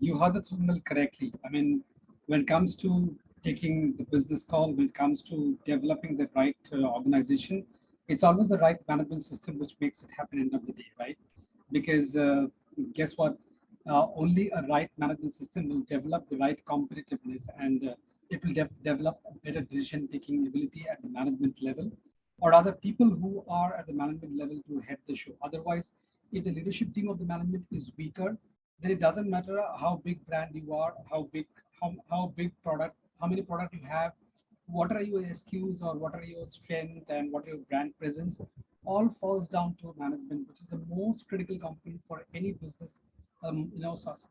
You heard the thumbnail correctly. I mean, when it comes to taking the business call, when it comes to developing the right organization, it's always the right management system which makes it happen end of the day, right? Because guess what? Only a right management system will develop the right competitiveness and it will develop a better decision-taking ability at the management level or other people who are at the management level to head the show. Otherwise, if the leadership team of the management is weaker, then it doesn't matter how big brand you are, how big product, how many product you have, what are your SKUs or what are your strength and what are your brand presence, all falls down to management, which is the most critical component for any business, so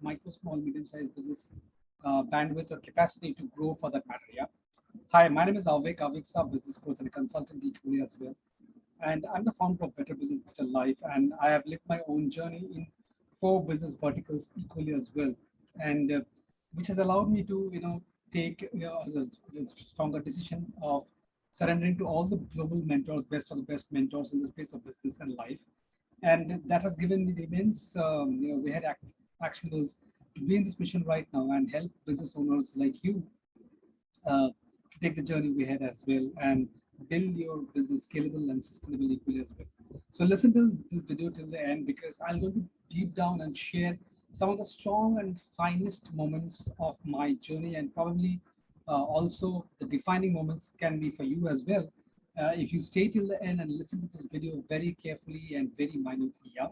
micro, small, medium-sized business bandwidth or capacity to grow for that matter. Yeah. Hi, my name is Avik. Avik's a business coach and a consultant equally as well. And I'm the founder of Better Business, Better Life. And I have lived my own journey in 4 business verticals equally as well. And which has allowed me to, take a stronger decision of surrendering to all the global mentors, best of the best mentors in the space of business and life. And that has given me the immense, we had actionables to be in this mission right now and help business owners like you to take the journey we had as well and build your business scalable and sustainable equally as well. So listen to this video till the end because I'll go deep down and share some of the strong and finest moments of my journey and probably also the defining moments can be for you as well. If you stay till the end and listen to this video very carefully and very minutely, yeah,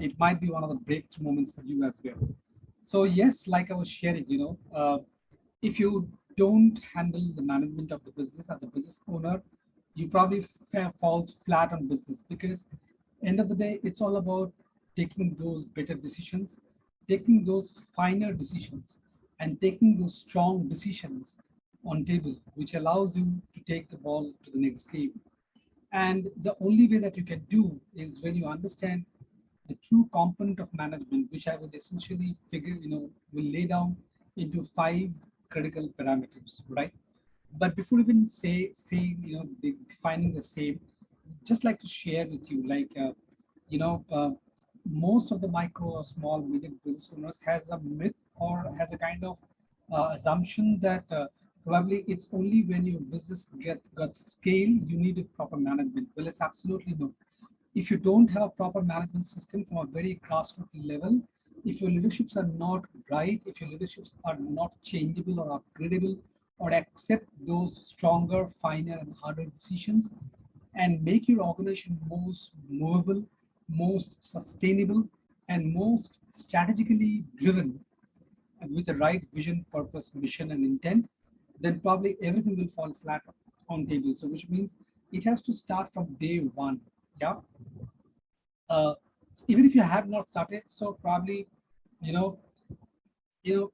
it might be one of the breakthrough moments for you as well. So yes, like I was sharing, if you don't handle the management of the business as a business owner, you probably falls flat on business because end of the day, it's all about taking those better decisions, taking those finer decisions, and taking those strong decisions on table, which allows you to take the ball to the next game. And the only way that you can do is when you understand the true component of management, which I would essentially figure, will lay down into 5 critical parameters, right? But before even defining the same, just like to share with you, like, you know, uh, most of the micro or small medium business owners has a myth or has a kind of assumption that probably it's only when your business got scale, you need a proper management. Well, it's absolutely no. If you don't have a proper management system from a very grassroots level, if your leaderships are not right, if your leaderships are not changeable or upgradable, or accept those stronger, finer, and harder decisions, and make your organization most movable, most sustainable, and most strategically driven, and with the right vision, purpose, mission, and intent, then probably everything will fall flat on table. So, which means it has to start from day one. Yeah. uh, Even if you have not started, so probably, you know, you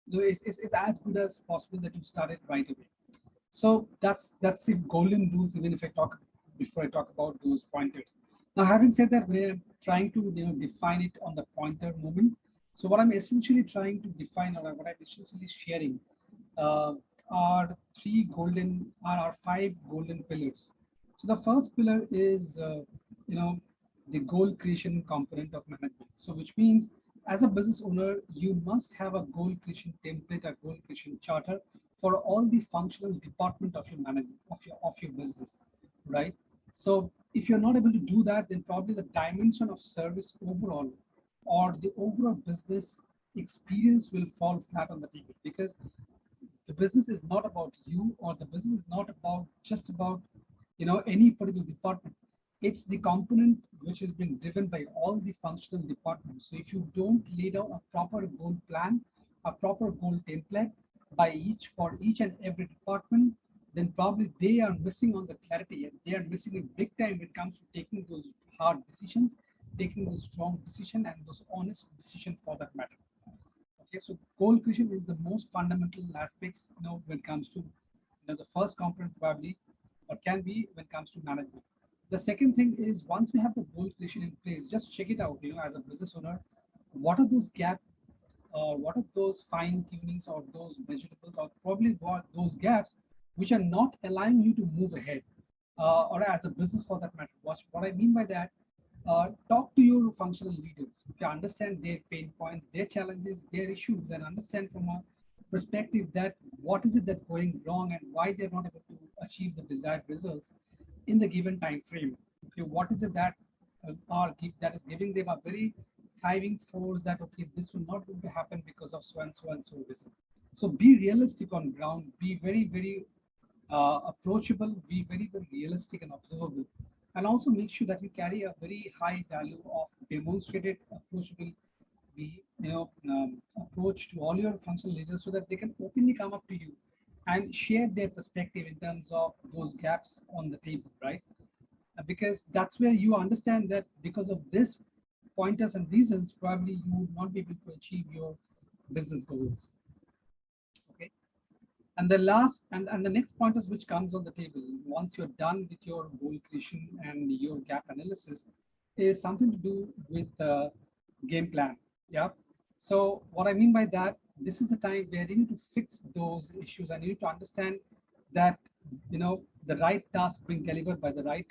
know, it's as good as possible that you start it right away. So that's the golden rules. Even if I talk before I talk about those pointers. Now, having said that, we're trying to define it on the pointer moment. So what I'm essentially trying to define, or what I'm essentially sharing, uh, are our 5 golden pillars. So the first pillar is, you know, the goal creation component of management. So which means as a business owner, you must have a goal creation template, a goal creation charter for all the functional department of your management, of your business, right? So if you're not able to do that, then probably the dimension of service overall or the overall business experience will fall flat on the table because the business is not about you, or the business is not about just about any particular department. It's the component which is being driven by all the functional departments. So if you don't lay down a proper goal plan, a proper goal template by each and every department, then probably they are missing on the clarity and they are missing it big time when it comes to taking those hard decisions, taking those strong decisions and those honest decisions for that matter. Okay, so goal creation is the most fundamental aspects, when it comes to, the first component probably, or can be when it comes to management. The second thing is once we have the goal creation in place, just check it out, as a business owner, what are those gaps, what are those fine tunings or those measurables or probably what those gaps which are not allowing you to move ahead, or as a business for that matter. What I mean by that, talk to your functional leaders. Okay, understand their pain points, their challenges, their issues, and understand from a perspective that what is it that going wrong and why they're not able to achieve the desired results in the given time frame. Okay, what is it that that is giving them a very thriving force that okay, this will not going to happen because of so and so and so reason. So be realistic on ground, be very approachable, be very realistic and observable, and also make sure that you carry a very high value of demonstrated approachable approach to all your functional leaders so that they can openly come up to you and share their perspective in terms of those gaps on the table, right? Because that's where you understand that because of this pointers and reasons, probably you would not be able to achieve your business goals. Okay. And the last and the next pointers which comes on the table once you're done with your goal creation and your gap analysis is something to do with game plan. Yeah. So what I mean by that, this is the time where you need to fix those issues and you need to understand that the right task being delivered by the right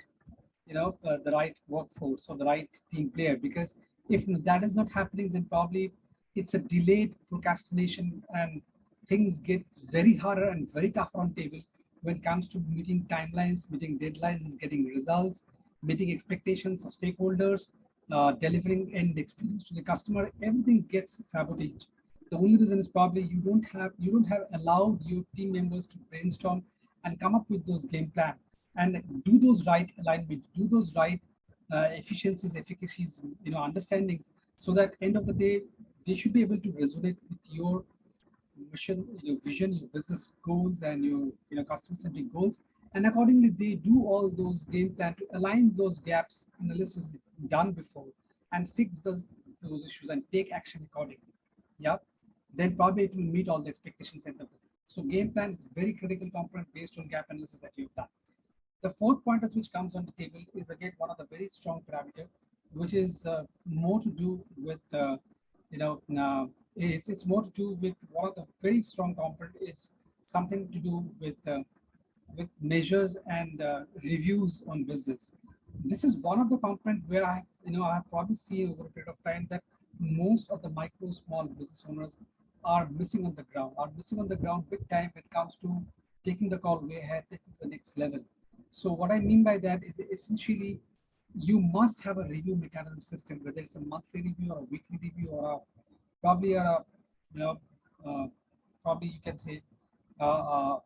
the right workforce or the right team player. Because if that is not happening, then probably it's a delayed procrastination and things get very harder and very tough on table when it comes to meeting timelines, meeting deadlines, getting results, meeting expectations of stakeholders, delivering end experience to the customer. Everything gets sabotaged. The only reason is probably you don't have allowed your team members to brainstorm and come up with those game plan and do those right alignment, do those right efficiencies, efficacies, understandings, so that end of the day they should be able to resonate with your mission, your vision, your business goals, and your customer-centric goals. And accordingly, they do all those game plan to align those gaps analysis done before and fix those issues and take action accordingly. Yeah, then probably it will meet all the expectations end of the day. So game plan is very critical component based on gap analysis that you've done. The fourth pointer which comes on the table is again one of the very strong parameter, which is more to do with it's more to do with one of the very strong component. It's something to do with measures and reviews on business. This is one of the component where I have probably seen over a period of time that most of the micro small business owners are missing on the ground, big time when it comes to taking the call way ahead, taking to the next level. So what I mean by that is essentially you must have a review mechanism system, whether it's a monthly review or a weekly review or probably you know uh, probably you can say uh, uh,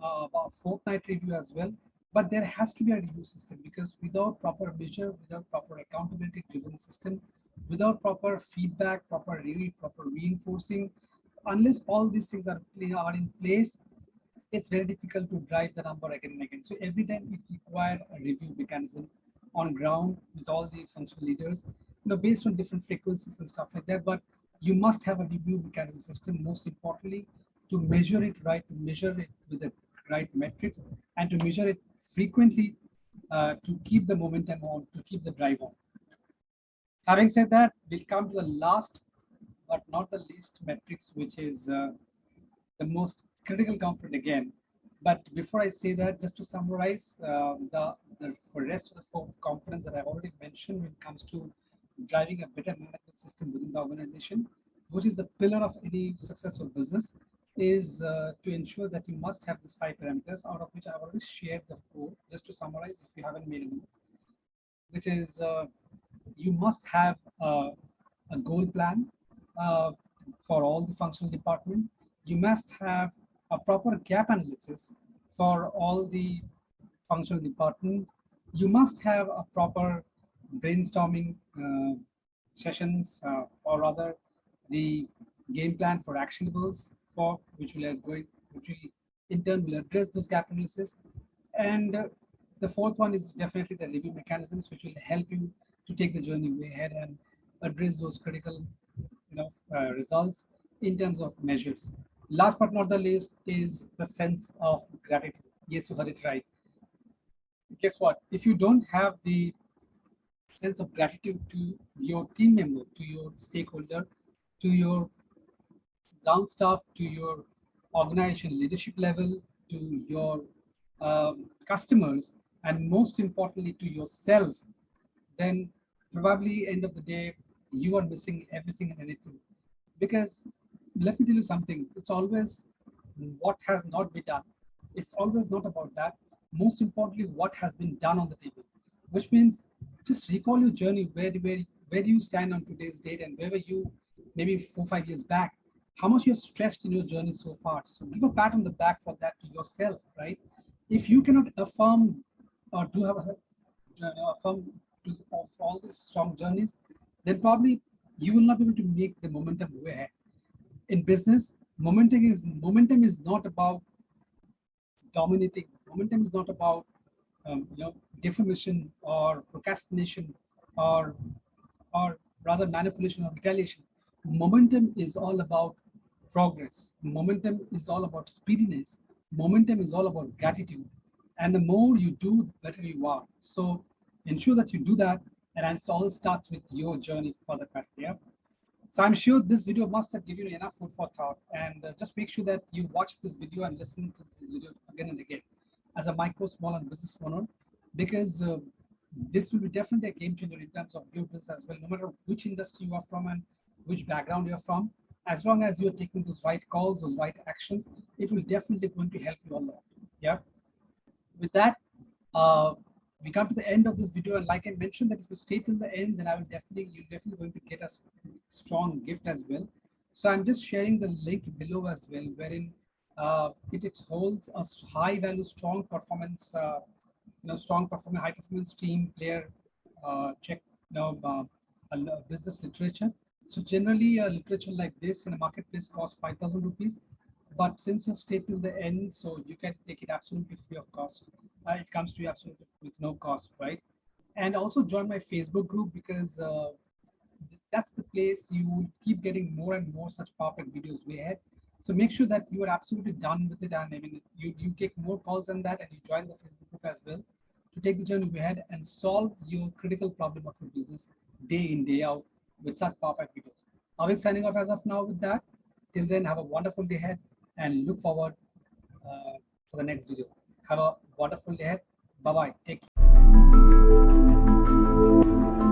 a fortnight review as well. But there has to be a review system, because without proper measure, without proper accountability driven system, without proper feedback, proper reinforcing, unless all these things are in place, it's very difficult to drive the number again and again. So every time it requires a review mechanism on ground with all the functional leaders, based on different frequencies and stuff like that. But you must have a review mechanism system, most importantly, to measure it right, to measure it with the right metrics, and to measure it frequently to keep the momentum on, to keep the drive on. Having said that, we'll come to the last but not the least metrics, which is the most critical component again. But before I say that, just to summarize, the for rest of the four components that I've already mentioned when it comes to driving a better management system within the organization, which is the pillar of any successful business, is to ensure that you must have these 5 parameters, out of which I've already shared the 4. Just to summarize, if you haven't made a note, which is you must have a goal plan for all the functional department. You must have a proper gap analysis for all the functional department. You must have a proper brainstorming sessions, or rather the game plan for actionables, for which which will in turn will address those gap analysis. And the fourth one is definitely the review mechanisms, which will help you to take the journey way ahead and address those critical results in terms of measures. Last but not the least is the sense of gratitude. Yes, you heard it right. Guess what? If you don't have the sense of gratitude to your team member, to your stakeholder, to your ground staff, to your organization leadership level, to your customers, and most importantly to yourself, then probably end of the day, you are missing everything and anything. Because let me tell you something, it's always what has not been done. It's always not about that. Most importantly, what has been done on the table, which means just recall your journey, where do you stand on today's date and where were you maybe 4 5 years back, how much you're stressed in your journey so far. So give a pat on the back for that to yourself, right? If you cannot affirm or do have a affirm to of all these strong journeys, then probably you will not be able to make the momentum move ahead. In business, momentum is not about dominating. Momentum is not about defamation or procrastination or or rather manipulation or retaliation. Momentum is all about progress. Momentum is all about speediness. Momentum is all about gratitude. And the more you do, the better you are. So ensure that you do that. And it all starts with your journey for that matter. Yeah. So I'm sure this video must have given you enough food for thought. And just make sure that you watch this video and listen to this video again and again as a micro, small, and business owner, because this will be definitely a game changer in terms of your business as well. No matter which industry you are from and which background you're from, as long as you're taking those right calls, those right actions, it will definitely going to help you a lot. Yeah. With that, uh, we come to the end of this video, and like I mentioned, that if you stay till the end, then you're definitely going to get a strong gift as well. So I'm just sharing the link below as well, wherein it holds a high value, strong performance, strong performance, high performance team player check, business literature. So generally, literature like this in a marketplace costs 5,000 rupees. But since you stay till the end, so you can take it absolutely free of cost. It comes to you absolutely with no cost, right? And also join my Facebook group, because that's the place you will keep getting more and more such perfect videos way ahead. So make sure that you are absolutely done with it, and I mean you take more calls than that, and you join the Facebook group as well to take the journey ahead and solve your critical problem of your business day in day out with such perfect videos. Avik signing off as of now with that. Till then, have a wonderful day ahead and look forward for the next video. Have a wonderful day ahead. Bye bye. Take care.